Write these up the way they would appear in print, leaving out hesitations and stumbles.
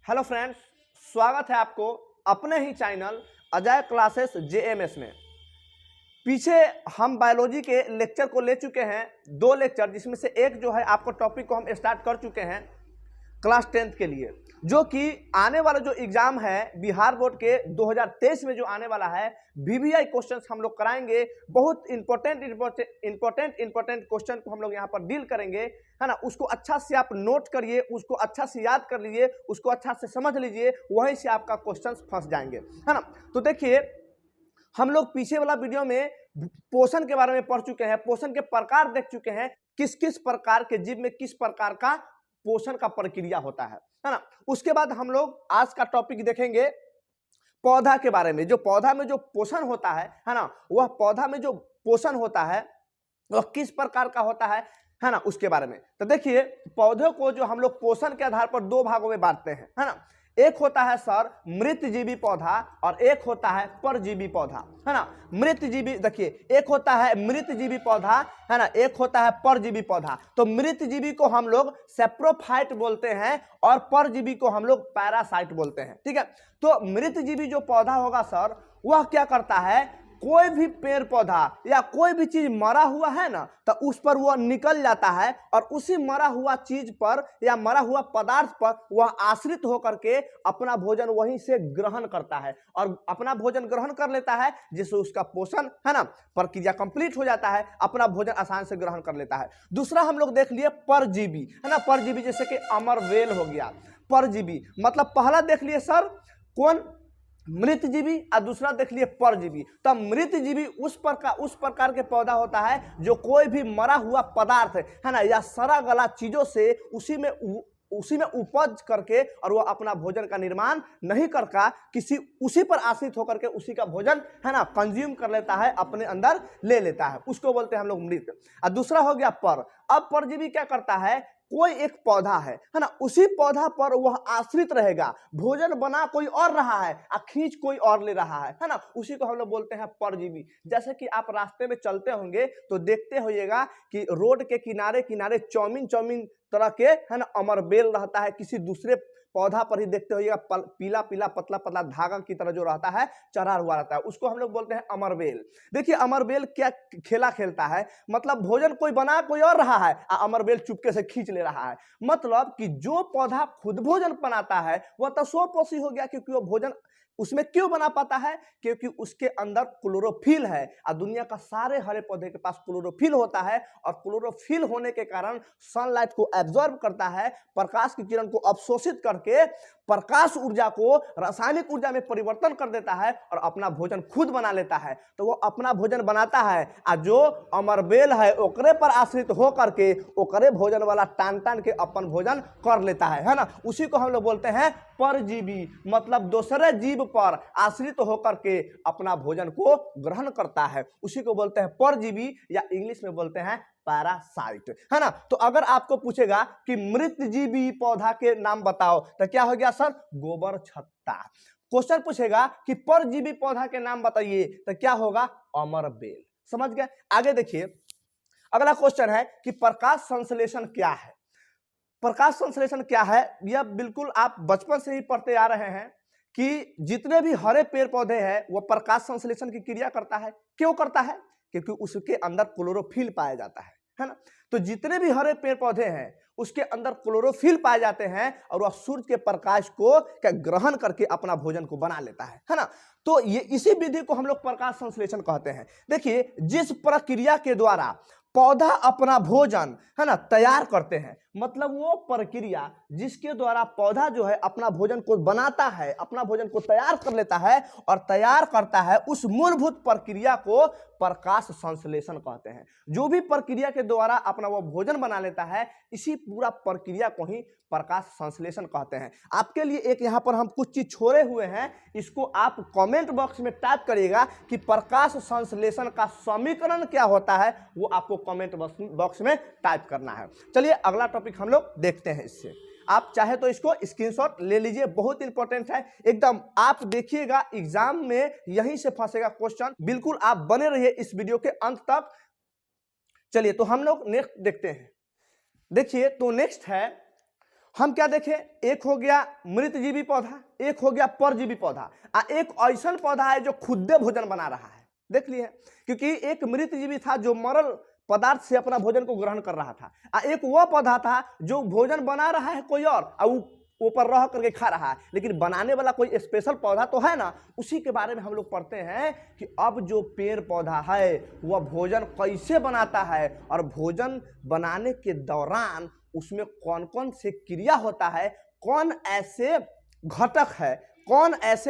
Hello friends, स्वागत है आपको अपने ही चैनल अजय क्लासेस जेएमएस में। पीछे हम बायोलॉजी के लेक्चर को ले चुके हैं, 2 लेक्चर, जिसमें से एक जो है आपको टॉपिक को हम स्टार्ट कर चुके हैं क्लास 10th के लिए, जो कि आने वाला जो एग्जाम है बिहार बोर्ड के 2023 में जो आने वाला है, वीवीआई क्वेश्चंस हम लोग कराएंगे। बहुत इंपॉर्टेंट क्वेश्चन को हम लोग यहाँ पर डील करेंगे, है ना। उसको अच्छा से आप नोट करिए, उसको अच्छा से याद कर लीजिए, उसको अच्छा से समझ लीजिए, वहीं से आपका क्वेश्चंस फंस जाएंगे, है ना। तो देखिए, हम लोग पीछे वाला वीडियो में पोषण के बारे में पढ़ चुके हैं, पोषण के प्रकार देख चुके हैं, किस किस प्रकार के जीव में किस प्रकार का पोषण का प्रक्रिया होता है ना। उसके बाद हम लोग आज का टॉपिक देखेंगे पौधा के बारे में। जो पौधा में जो पोषण होता है ना, वह पौधा में जो पोषण होता है वह किस प्रकार का होता है ना, उसके बारे में। तो देखिए, पौधों को जो हम लोग पोषण के आधार पर 2 भागों में बांटते हैं, है ना। एक होता है सर मृतजीवी पौधा और एक होता है परजीवी पौधा, है ना। मृतजीवी, देखिए, एक होता है मृतजीवी पौधा, है ना, एक होता है परजीवी पौधा। तो मृतजीवी को हम लोग सेप्रोफाइट बोलते हैं और परजीवी को हम लोग पैरासाइट बोलते हैं, ठीक है। तो मृतजीवी जो पौधा होगा सर, वह क्या करता है, कोई भी पेड़ पौधा या कोई भी चीज मरा हुआ है ना, तो उस पर वह निकल जाता है और उसी मरा हुआ चीज पर या मरा हुआ पदार्थ पर वह आश्रित होकर के अपना भोजन वहीं से ग्रहण करता है और अपना भोजन ग्रहण कर लेता है, जिससे उसका पोषण, है ना, प्रक्रिया कंप्लीट हो जाता है, अपना भोजन आसान से ग्रहण कर लेता है। दूसरा हम लोग देख लिए परजीवी, है ना। परजीवी जैसे कि अमरवेल हो गया। परजीवी मतलब पहला देख लिए सर कौन, मृतजीवी, और दूसरा देख लिए परजीवी। तो मृतजीवी उस प्रकार के पौधा होता है जो कोई भी मरा हुआ पदार्थ, है ना, या सड़ा गला चीजों से उसी में उपज करके और वो अपना भोजन का निर्माण नहीं करता, उसी पर आश्रित होकर के उसी का भोजन, है ना, कंज्यूम कर लेता है, अपने अंदर ले लेता है, उसको बोलते हैं हम लोग मृत। और दूसरा हो गया पर। अब परजीवी क्या करता है, कोई एक पौधा है ना, उसी पौधा पर वह आश्रित रहेगा, भोजन बना कोई और रहा है और खींच कोई और ले रहा है ना, उसी को हम लोग बोलते हैं परजीवी। जैसे कि आप रास्ते में चलते होंगे तो देखते होइएगा कि रोड के किनारे किनारे चौमिन तरह के, है ना, अमरबेल रहता है, किसी दूसरे पौधा पर ही देखते होइएगा पीला पीला पतला पतला धागा की तरह जो रहता है, चढ़ा हुआ रहता है, उसको हम लोग बोलते हैं अमरबेल। देखिए, अमरबेल क्या खेला खेलता है, मतलब भोजन कोई बना कोई और रहा है, अमरबेल चुपके से खींच ले रहा है। मतलब कि जो पौधा खुद भोजन बनाता है वह तो स्वपोषी हो गया, क्योंकि वो भोजन उसमें क्यों बना पाता है, क्योंकि उसके अंदर क्लोरोफिल है और दुनिया का सारे हरे पौधे के पास क्लोरोफिल होता है और क्लोरोफिल होने के कारण सनलाइट को एब्जॉर्ब करता है, प्रकाश की किरण को अवशोषित करके प्रकाश ऊर्जा को रासायनिक ऊर्जा में परिवर्तन कर देता है और अपना भोजन खुद बना लेता है। तो वो अपना भोजन बनाता है और जो अमरबेल है ओकरे पर आश्रित होकर के ओकरे भोजन वाला टान के अपन भोजन कर लेता है ना। उसी को हम लोग बोलते हैं परजीवी, मतलब दूसरे जीव पर आश्रित होकर के अपना भोजन को ग्रहण करता है, उसी को बोलते हैं परजीवी, या इंग्लिश में बोलते हैं पैरासाइट, है ना। तो अगर आपको पूछेगा कि मृतजीवी पौधा के नाम बताओ, तो क्या हो गया सर, गोबर छत्ता। क्वेश्चन पूछेगा कि परजीवी पौधा के नाम बताइए, तो क्या होगा, अमरबेल। समझ गए। आगे देखिए, अगला क्वेश्चन है कि प्रकाश संश्लेषण क्या है। प्रकाश संश्लेषण क्या है, यह बिल्कुल आप बचपन से ही पढ़ते आ रहे हैं कि जितने भी हरे पेड़ पौधे हैं वह प्रकाश संश्लेषण की क्रिया करता है। क्यों करता है, क्योंकि उसके अंदर क्लोरोफिल पाया जाता है ना। तो जितने भी हरे पेड़ पौधे हैं उसके अंदर क्लोरोफिल पाए जाते हैं और वह सूर्य के प्रकाश को ग्रहण करके अपना भोजन को बना लेता है ना। तो ये इसी विधि को हम लोग प्रकाश संश्लेषण कहते हैं। देखिए, जिस प्रक्रिया के द्वारा पौधा अपना भोजन, है ना, तैयार करते हैं, मतलब वो प्रक्रिया जिसके द्वारा पौधा जो है अपना भोजन को बनाता है, अपना भोजन को तैयार कर लेता है और तैयार करता है, उस मूलभूत प्रक्रिया को प्रकाश संश्लेषण कहते हैं। जो भी प्रक्रिया के द्वारा अपना वो भोजन बना लेता है, इसी पूरा प्रक्रिया को ही प्रकाश संश्लेषण कहते हैं। आपके लिए एक यहाँ पर हम कुछ चीज छोड़े हुए हैं, इसको आप कमेंट बॉक्स में टाइप करिएगा कि प्रकाश संश्लेषण का समीकरण क्या होता है, वो आपको कमेंट बॉक्स में टाइप करना है। चलिए अगला टॉपिक हम लोग देखते हैं। इससे आप चाहे तो इसको स्क्रीनशॉट ले लीजिए, बहुत इंपॉर्टेंट है एकदम। आप देखिएगा एग्जाम में यहीं से फंसेगा क्वेश्चन, बिल्कुल आप बने रहिए इस वीडियो के अंत तक। चलिए तो हम लोग नेक्स्ट देखते हैं। देखिए, तो नेक्स्ट है हम क्या देखें, एक हो गया मृतजीवी पौधा, एक हो गया परजीवी पौधा, एक ऐसा पौधा है जो खुदे भोजन बना रहा है। देख लिए, क्योंकि एक मृतजीवी था जो मरल पदार्थ से अपना भोजन को ग्रहण कर रहा था, एक वह पौधा था जो भोजन बना रहा है कोई और ऊपर रह करके खा रहा है, लेकिन बनाने वाला कोई स्पेशल पौधा तो है ना। उसी के बारे में हम लोग पढ़ते हैं कि अब जो पेड़ पौधा है वह भोजन कैसे बनाता है, और भोजन बनाने के दौरान उसमें कौन कौन से क्रिया होता है, कौन ऐसे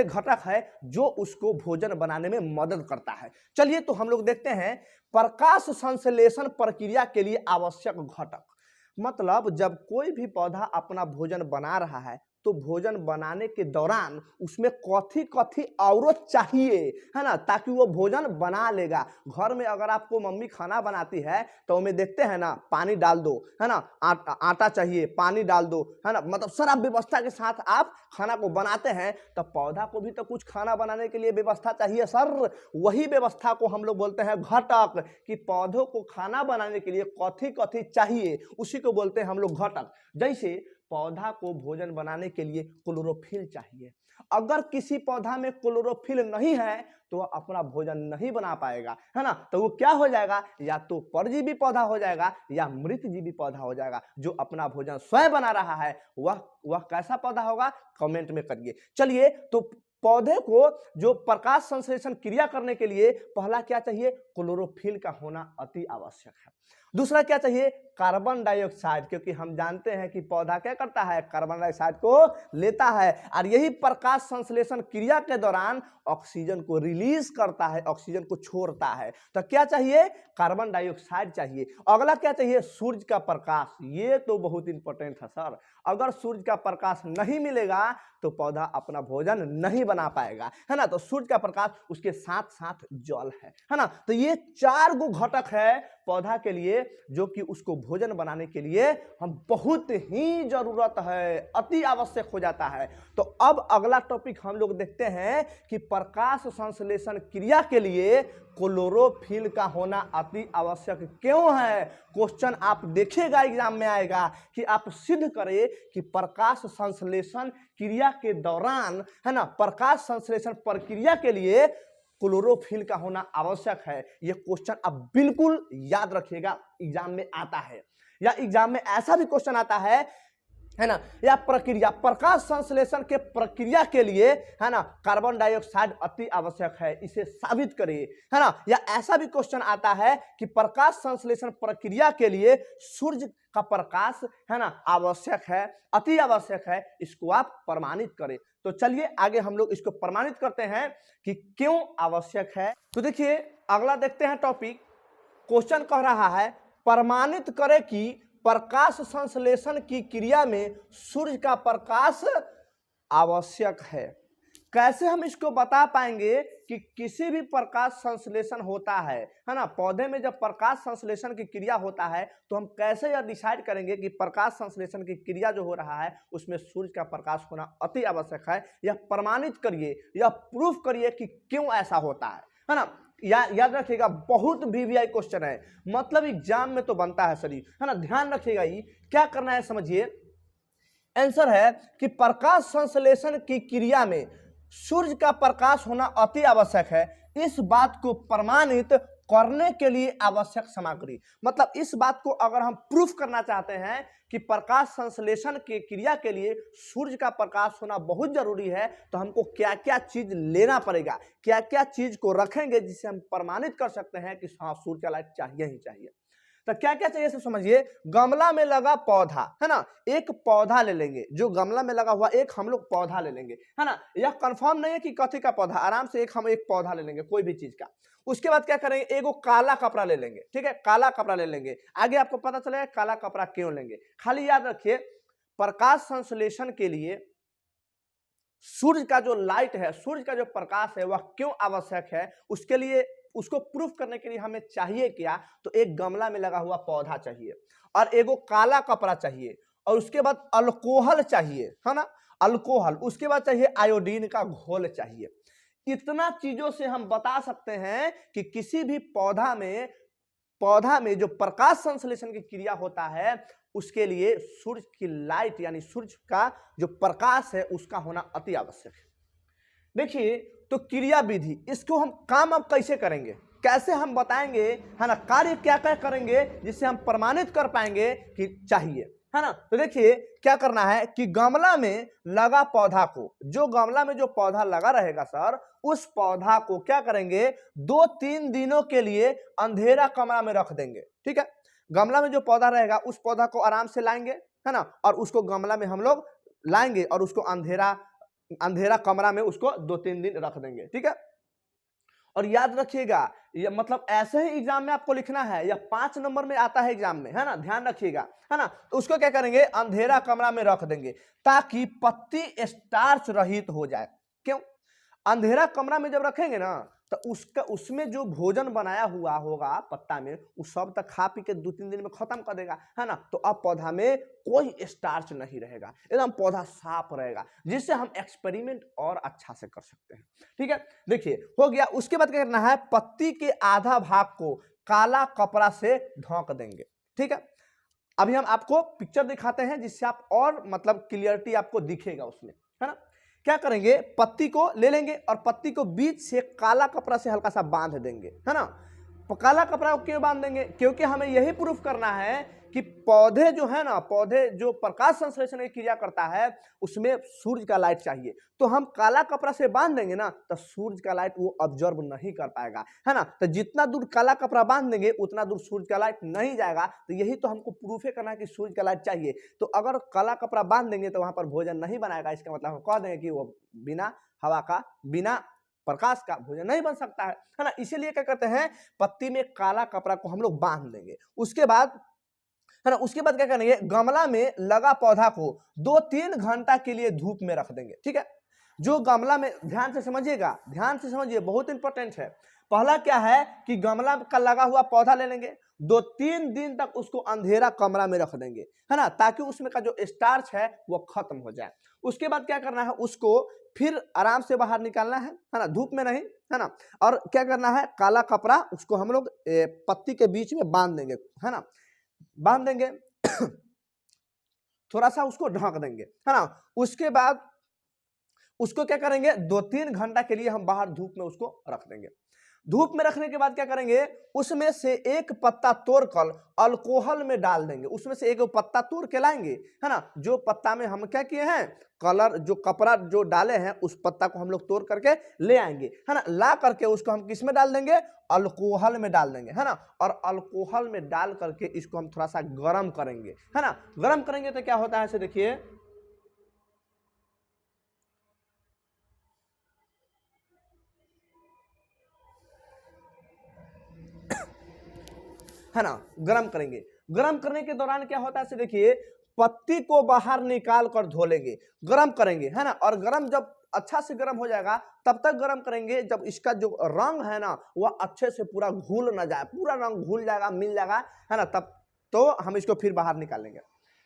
घटक है जो उसको भोजन बनाने में मदद करता है। चलिए तो हम लोग देखते हैं प्रकाश संश्लेषण प्रक्रिया के लिए आवश्यक घटक। मतलब जब कोई भी पौधा अपना भोजन बना रहा है तो भोजन बनाने के दौरान उसमें कथी कथी औरत चाहिए, है ना, ताकि वो भोजन बना लेगा। घर में अगर आपको मम्मी खाना बनाती है तो उन्हें देखते हैं ना, पानी डाल दो, है ना, आटा चाहिए, पानी डाल दो, है ना, मतलब सारा व्यवस्था के साथ आप खाना को बनाते हैं। तो पौधा को भी तो कुछ खाना बनाने के लिए व्यवस्था चाहिए सर। वही व्यवस्था को हम लोग बोलते हैं घटक, कि पौधों को खाना बनाने के लिए कथी कथी चाहिए, उसी को बोलते हैं हम लोग घटक। जैसे पौधा को भोजन बनाने के लिए क्लोरोफिल चाहिए। अगर किसी पौधा में क्लोरोफिल नहीं है तो वह अपना भोजन नहीं बना पाएगा, है ना। तो वो क्या हो जाएगा, या तो परजीवी पौधा हो जाएगा या मृतजीवी पौधा हो जाएगा। जो अपना भोजन स्वयं बना रहा है वह कैसा पौधा होगा, कमेंट में करिए। चलिए तो पौधे को जो प्रकाश संश्लेषण क्रिया करने के लिए पहला क्या चाहिए, क्लोरोफिल का होना अति आवश्यक है। दूसरा क्या चाहिए, कार्बन डाइऑक्साइड, क्योंकि हम जानते हैं कि पौधा क्या करता है, कार्बन डाइऑक्साइड को लेता है और यही प्रकाश संश्लेषण क्रिया के दौरान ऑक्सीजन को रिलीज करता है, ऑक्सीजन को छोड़ता है। तो क्या चाहिए, कार्बन डाइऑक्साइड चाहिए। अगला क्या चाहिए, सूर्य का प्रकाश। ये तो बहुत इंपॉर्टेंट है सर। अगर सूर्य का प्रकाश नहीं मिलेगा तो पौधा अपना भोजन नहीं बना पाएगा, है ना। तो सूर्य का प्रकाश, उसके साथ साथ जल है ना। तो ये 4 गो घटक है पौधा के लिए जो कि उसको भोजन बनाने के लिए हम बहुत ही जरूरत है, अति आवश्यक हो जाता है। तो अब अगला टॉपिक हम लोग देखते हैं कि प्रकाश संश्लेषण क्रिया के लिए क्लोरोफिल का होना अति आवश्यक क्यों है। क्वेश्चन आप देखिएगा एग्जाम में आएगा कि आप सिद्ध करें कि प्रकाश संश्लेषण क्रिया के दौरान, है ना, प्रकाश संश्लेषण प्रक्रिया के लिए क्लोरोफिल का होना आवश्यक है। यह क्वेश्चन आप बिल्कुल याद रखिएगा, एग्जाम में आता है, या एग्जाम में ऐसा भी क्वेश्चन आता है ना, या प्रक्रिया, प्रकाश संश्लेषण के प्रक्रिया के लिए, है ना, कार्बन डाइऑक्साइड अति आवश्यक है, इसे साबित करिए, है ना। या ऐसा भी क्वेश्चन आता है कि प्रकाश संश्लेषण प्रक्रिया के लिए सूर्य का प्रकाश, है ना, आवश्यक है, अति आवश्यक है, इसको आप प्रमाणित करें। तो चलिए आगे हम लोग इसको प्रमाणित करते हैं कि क्यों आवश्यक है। तो देखिए अगला देखते हैं टॉपिक। क्वेश्चन कह रहा है प्रमाणित करें कि प्रकाश संश्लेषण की क्रिया में सूर्य का प्रकाश आवश्यक है। कैसे हम इसको बता पाएंगे कि किसी भी प्रकाश संश्लेषण होता है ना, पौधे में जब प्रकाश संश्लेषण की क्रिया होता है तो हम कैसे यह डिसाइड करेंगे कि प्रकाश संश्लेषण की क्रिया जो हो रहा है उसमें सूर्य का प्रकाश होना अति आवश्यक है। यह प्रमाणित करिए, यह प्रूफ करिए कि क्यों ऐसा होता है ना। याद रखिएगा बहुत वीवीआई क्वेश्चन है, मतलब एग्जाम में तो बनता है सर, है ना। ध्यान रखिएगा, ये क्या करना है समझिए। आंसर है कि प्रकाश संश्लेषण की क्रिया में सूर्य का प्रकाश होना अति आवश्यक है। इस बात को प्रमाणित करने के लिए आवश्यक सामग्री, मतलब इस बात को अगर हम प्रूफ करना चाहते हैं कि प्रकाश संश्लेषण की क्रिया के लिए सूर्य का प्रकाश होना बहुत जरूरी है, तो हमको क्या क्या चीज लेना पड़ेगा, क्या क्या चीज को रखेंगे जिससे हम प्रमाणित कर सकते हैं कि हाँ सूर्य का लाइट चाहिए ही चाहिए। तो क्या क्या चाहिए सब समझिए। गमला में लगा पौधा, है ना, एक पौधा ले लेंगे, जो गमला में लगा हुआ एक हम लोग पौधा ले लेंगे, है ना। यह कंफर्म नहीं है कि कथी का पौधा, आराम से हम एक पौधा ले लेंगे कोई भी चीज का। उसके बाद क्या करेंगे, एगो काला कपड़ा ले लेंगे, ठीक है, काला कपड़ा ले लेंगे। आगे आपको पता चलेगा काला कपड़ा क्यों लेंगे। खाली याद रखिए प्रकाश संश्लेषण के लिए सूर्य का जो लाइट है, सूर्य का जो प्रकाश है वह क्यों आवश्यक है, उसके लिए उसको प्रूफ करने के लिए हमें चाहिए क्या, तो एक गमला में लगा हुआ पौधा चाहिए और एगो काला कपड़ा चाहिए और उसके बाद अल्कोहल चाहिए, है ना, अल्कोहल। उसके बाद चाहिए आयोडीन का घोल चाहिए। इतना चीजों से हम बता सकते हैं कि किसी भी पौधा में जो प्रकाश संश्लेषण की क्रिया होता है उसके लिए सूर्य की लाइट यानी सूर्य का जो प्रकाश है उसका होना अति आवश्यक है। देखिए, तो क्रिया विधि, इसको हम काम अब कैसे करेंगे, कैसे हम बताएंगे, है ना, कार्य क्या क्या करेंगे जिससे हम प्रमाणित कर पाएंगे कि चाहिए, है ना। तो देखिए क्या करना है कि गमला में लगा पौधा को, जो गमला में जो पौधा लगा रहेगा सर, उस पौधा को क्या करेंगे, 2-3 दिनों के लिए अंधेरा कमरा में रख देंगे। ठीक है, गमला में जो पौधा रहेगा उस पौधा को आराम से लाएंगे, है ना, और उसको गमला में हम लोग लाएंगे और उसको अंधेरा कमरा में उसको 2-3 दिन रख देंगे। ठीक है, और याद रखिएगा, ये मतलब ऐसे ही एग्जाम में आपको लिखना है, या 5 नंबर में आता है एग्जाम में, है ना, ध्यान रखिएगा, है ना। तो उसको क्या करेंगे, अंधेरा कमरा में रख देंगे ताकि पत्ती स्टार्च रहित हो जाए। क्यों, अंधेरा कमरा में जब रखेंगे ना तो उसमें जो भोजन बनाया हुआ होगा पत्ता में, उस सब तक खा पी के 2-3 दिन में खत्म कर देगा, है ना। तो अब पौधा में कोई स्टार्च नहीं रहेगा, एकदम पौधा साफ रहेगा, जिससे हम एक्सपेरिमेंट और अच्छा से कर सकते हैं। ठीक है, देखिए हो गया। उसके बाद क्या करना है, पत्ती के आधा भाग को काला कपड़ा से ढक देंगे। ठीक है, अभी हम आपको पिक्चर दिखाते हैं जिससे आप और मतलब क्लियरिटी आपको दिखेगा उसमें, है ना। क्या करेंगे, पत्ती को ले लेंगे और पत्ती को बीच से काला कपड़ा से हल्का सा बांध देंगे, है ना। काला कपड़ा को क्यों बांध देंगे, क्योंकि हमें यही प्रूफ करना है कि पौधे जो है ना, पौधे जो प्रकाश संश्लेषण की क्रिया करता है उसमें सूर्य का लाइट चाहिए। तो हम काला कपड़ा से बांध देंगे ना तो सूर्य का लाइट वो ऑब्जर्व नहीं कर पाएगा, है ना। तो जितना दूर काला कपड़ा बांध देंगे उतना दूर सूर्य का लाइट नहीं जाएगा। तो यही तो हमको प्रूफ करना है कि सूर्य का लाइट चाहिए। तो अगर काला कपड़ा बांध देंगे तो वहां पर भोजन नहीं बनाएगा, इसका मतलब हम कह देंगे कि वो बिना हवा का, बिना प्रकाश का भोजन नहीं बन सकता है ना। इसीलिए क्या करते हैं, पत्ती में काला कपड़ा को हम लोग बांध देंगे। उसके बाद, है ना, उसके बाद क्या करेंगे, गमला में लगा पौधा को 2-3 घंटा के लिए धूप में रख देंगे। ठीक है, जो गमला में, ध्यान से समझिएगा, ध्यान से समझिए, बहुत इंपॉर्टेंट है। पहला क्या है कि गमला का लगा हुआ पौधा ले लेंगे, 2-3 दिन तक उसको अंधेरा कमरा में रख देंगे, है ना, ताकि उसमें का जो स्टार्च है वो खत्म हो जाए। उसके बाद क्या करना है, उसको फिर आराम से बाहर निकालना है ना, धूप में नहीं, है ना। और क्या करना है, काला कपड़ा उसको हम लोग पत्ती के बीच में बांध देंगे, है ना, बांध देंगे थोड़ा सा उसको ढक देंगे, है ना। उसके बाद उसको क्या करेंगे, 2-3 घंटा के लिए हम बाहर धूप में उसको रख देंगे। धूप में रखने के बाद क्या करेंगे, उसमें से एक पत्ता तोड़कर अल्कोहल में डाल देंगे। उसमें से एक पत्ता तोड़ के लाएंगे, है ना, जो पत्ता में हम क्या किए हैं, कलर जो कपड़ा जो डाले हैं उस पत्ता को हम लोग तोड़ करके ले आएंगे, है ना। ला करके उसको हम किस में डाल देंगे, अल्कोहल में डाल देंगे, है ना। और अल्कोहल में डाल करके इसको हम थोड़ा सा गर्म करेंगे, है ना। गर्म करेंगे तो क्या होता है, ऐसे देखिए, है ना, गरम करेंगे। गरम करने के दौरान क्या होता है, देखिए, पत्ती को बाहर निकाल कर धो लेंगे, गरम करेंगे, है ना। और गरम जब अच्छा से गरम हो जाएगा तब तक गरम करेंगे जब इसका जो रंग है ना वह अच्छे से पूरा घुल ना जाए, पूरा रंग घुल जाएगा, मिल जाएगा, है ना। तब तो हम इसको फिर बाहर निकाल लेंगे,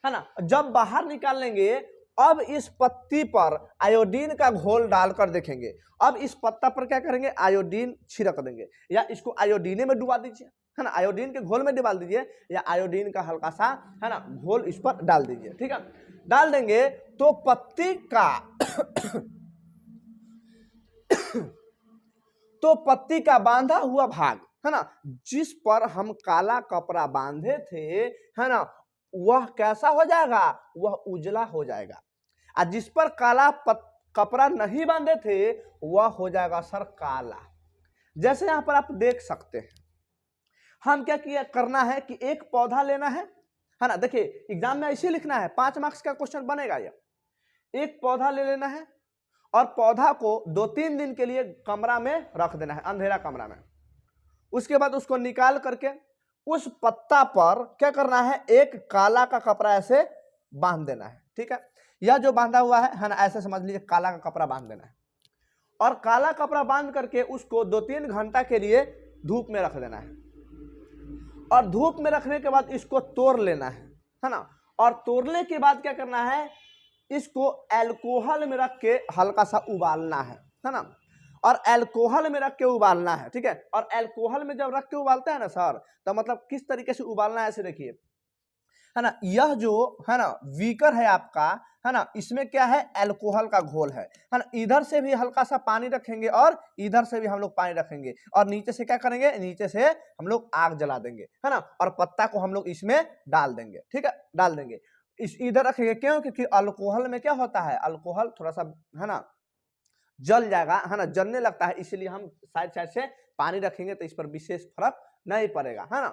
है ना। जब बाहर निकाल लेंगे, अब इस पत्ती पर आयोडीन का घोल डालकर देखेंगे। अब इस पत्ता पर क्या करेंगे, आयोडीन छिड़क देंगे, या इसको आयोडीने में डुबा दीजिए, है ना, आयोडीन के घोल में डाल दीजिए, या आयोडीन का हल्का सा, है ना, घोल इस पर डाल दीजिए। ठीक है, डाल देंगे तो पत्ती का तो पत्ती का बांधा हुआ भाग, है ना, जिस पर हम काला कपड़ा बांधे थे, है ना, वह कैसा हो जाएगा, वह उजला हो जाएगा। और जिस पर काला कपड़ा नहीं बांधे थे वह हो जाएगा सर काला। जैसे यहां पर आप देख सकते हैं, हम क्या किया करना है कि एक पौधा लेना है ना। देखिए एग्जाम में ऐसे लिखना है, 5 मार्क्स का क्वेश्चन बनेगा। यह एक पौधा ले लेना है और पौधा को 2-3 दिन के लिए कमरा में रख देना है, अंधेरा कमरा में। उसके बाद उसको निकाल करके उस पत्ता पर क्या करना है, एक काला का कपड़ा ऐसे बांध देना है। ठीक है, यह जो बांधा हुआ है ना, ऐसे समझ लीजिए काला का कपड़ा बांध देना है। और काला कपड़ा बांध करके उसको 2-3 घंटा के लिए धूप में रख देना है। और धूप में रखने के बाद इसको तोड़ लेना है ना। और तोड़ने के बाद क्या करना है, इसको अल्कोहल में रख के हल्का सा उबालना है ना। और अल्कोहल में रख के उबालना है, ठीक है। और अल्कोहल में जब रख के उबालते हैं ना सर, तो मतलब किस तरीके से उबालना है, ऐसे देखिए, है ना, यह जो है ना बीकर है आपका, है ना, इसमें क्या है, अल्कोहल का घोल है ना। इधर से भी हल्का सा पानी रखेंगे और इधर से भी हम लोग पानी रखेंगे और नीचे से क्या करेंगे, नीचे से हम लोग आग जला देंगे, है ना, और पत्ता को हम लोग इसमें डाल देंगे, ठीक है, डाल देंगे। इस इधर रखेंगे, क्यों, क्योंकि अल्कोहल में क्या होता है, अल्कोहल थोड़ा सा है ना जल जाएगा, है ना, जलने लगता है, इसलिए हम साइड साइड से पानी रखेंगे तो इस पर विशेष फर्क नहीं पड़ेगा, है ना।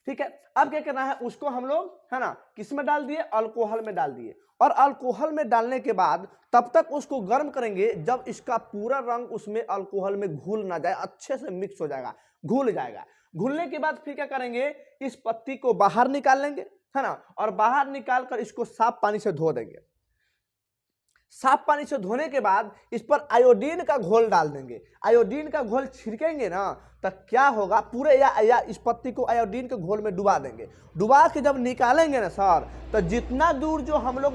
ठीक है, अब क्या करना है, उसको हम लोग है ना किस में डाल दिए, अल्कोहल में डाल दिए, और अल्कोहल में डालने के बाद तब तक उसको गर्म करेंगे जब इसका पूरा रंग उसमें अल्कोहल में घुल ना जाए, अच्छे से मिक्स हो जाएगा, घुल जाएगा। घुलने के बाद फिर क्या करेंगे, इस पत्ती को बाहर निकाल लेंगे, है ना, और बाहर निकाल कर इसको साफ पानी से धो देंगे। साफ पानी से धोने के बाद इस पर आयोडीन का घोल डाल देंगे। आयोडीन का घोल छिड़केंगे ना तो क्या होगा, पूरे या इस पत्ती को आयोडीन के घोल में डुबा देंगे। डुबा के जब निकालेंगे ना सर, तो जितना दूर जो हम लोग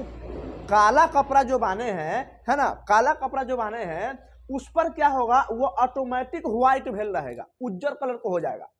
काला कपड़ा जो बांधे हैं, है ना, काला कपड़ा जो बांधे हैं उस पर क्या होगा, वो ऑटोमेटिक व्हाइट भेल रहेगा, उज्जर कलर को हो जाएगा।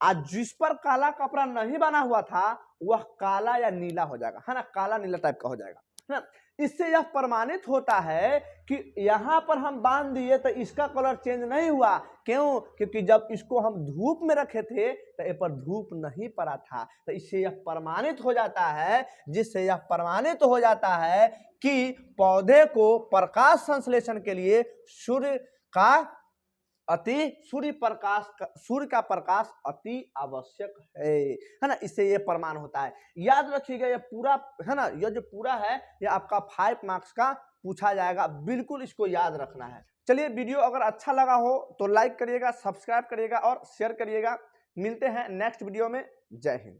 आज जिस पर काला कपड़ा नहीं बना हुआ था वह काला या नीला हो जाएगा, है ना, काला नीला टाइप का हो जाएगा, है ना। इससे यह प्रमाणित होता है कि यहां पर हम बांध दिए तो इसका कलर चेंज नहीं हुआ, क्यों, क्योंकि जब इसको हम धूप में रखे थे तो ये पर धूप नहीं पड़ा था, तो इससे यह प्रमाणित हो जाता है, जिससे यह प्रमाणित हो जाता है कि पौधे को प्रकाश संश्लेषण के लिए सूर्य का प्रकाश अति आवश्यक है ना, इससे ये प्रमाण होता है। याद रखिएगा, ये पूरा है ना, ये जो पूरा है ये आपका 5 मार्क्स का पूछा जाएगा, बिल्कुल इसको याद रखना है। चलिए, वीडियो अगर अच्छा लगा हो तो लाइक करिएगा, सब्सक्राइब करिएगा और शेयर करिएगा। मिलते हैं नेक्स्ट वीडियो में। जय हिंद।